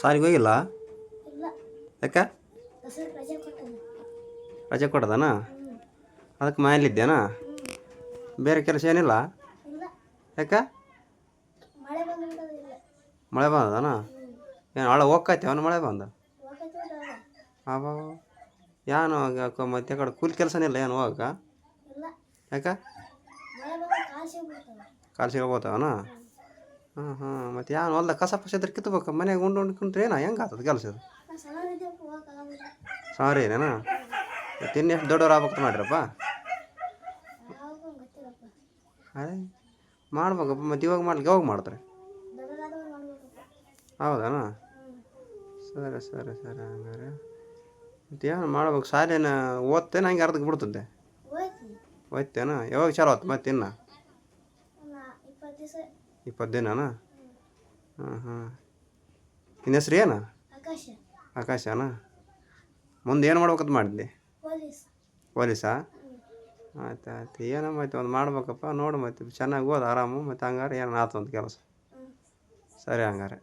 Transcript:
ಸಾಲಿಗೆ ಹೋಗಿಲ್ಲ? ಇಲ್ಲ. ಯಾಕೆ? ದಸರಾ ರಜೆ ಕೊಟ್ಟನು. ರಜೆ ಕೊಡೋದನಾ? ಅದಕ್ಕೆ ಮನೇಲಿದ್ದೇನಾ? ಬೇರೆ ಕೆಲಸ ಏನಿಲ್ಲ? ಇಲ್ಲ. ಯಾಕೆ? ಮಳೆ ಬಂದಿಲ್ಲ. ಮಳೆ ಬಂದದನ? ಏನು ಒಳ್ಳೆ ಹೋಗ್ಕೈತೆ ಅವನು ಮಳೆ ಬಂದು? ಅವ ಏನು ಮತ್ತೆ ಕಡೆ ಕೂಲಿ ಕೆಲಸನೇ ಇಲ್ಲ ಏನು ಹೋಗಕ್ಕ? ಇಲ್ಲ. ಯಾಕೆ? ಮಳೆ ಬಂದ್ರೆ ಕಾಲು ಸಿಗ್ಬಿಡ್ತಾವೆ. ಕಾಲು ಸಿಗೋಬೋತಾವನ? ಹಾಂ ಹಾಂ. ಮತ್ತು ಏನು ಹೊಲ್ದಾಗ ಕಸ ಪಸ ಇದ್ರೆ ಕಿತ್ಬೇಕು, ಮನೆಗೆ ಉಂಡ್ಕೊಂಡ್ರೆ ಏನೋ ಹೆಂಗೆ ಆಗ್ತದೆ ಕೆಲಸ ಇದು? ಸಾರಿ ಏನೇನಾ? ಮತ್ತು ಇನ್ನೆಷ್ಟು ದೊಡ್ಡವ್ರು ಆಗ್ಬೇಕು ಮಾಡಿರಪ್ಪ? ಅದೇ ಮಾಡ್ಬೇಕಪ್ಪ. ಮತ್ತು ಇವಾಗ ಮಾಡ್ಲಿಕ್ಕೆ ಯಾವಾಗ ಮಾಡ್ತಾರೆ? ಹೌದಾನ? ಸರಿ ಸರಿ ಸರಿ. ಹಂಗಾರೆ ಮತ್ತು ಏನು ಮಾಡ್ಬೇಕು? ಶಾಲೆನ ಓದ್ತೇನೆ ಹಂಗೆ ಅರ್ಧಕ್ಕೆ ಬಿಡ್ತದೆ? ಓದ್ತೇನ? ಯಾವಾಗ ಚಾಲು ಆಯ್ತು ಮತ್ತೆ ಇನ್ನು? 20 ದಿನನಾ? ಹಾಂ ಹಾಂ. ನಿನ್ನ ಹೆಸ್ರು ಏನು? ಆಕಾಶನಾ? ಮುಂದೆ ಏನು ಮಾಡ್ಬೇಕಂತ ಮಾಡಿದ್ದೆ? ಪೊಲೀಸಾ? ಆಯ್ತು ಆಯ್ತು. ಏನೋ ಮತ್ತೆ ಒಂದು ಮಾಡ್ಬೇಕಪ್ಪ. ನೋಡು ಮತ್ತೆ ಚೆನ್ನಾಗಿ ಓದು ಆರಾಮು. ಮತ್ತು ಹಂಗಾರೆ ಏನು ಆಯ್ತು ಅಂತ ಕೆಲಸ. ಸರಿ ಹಂಗಾರೆ.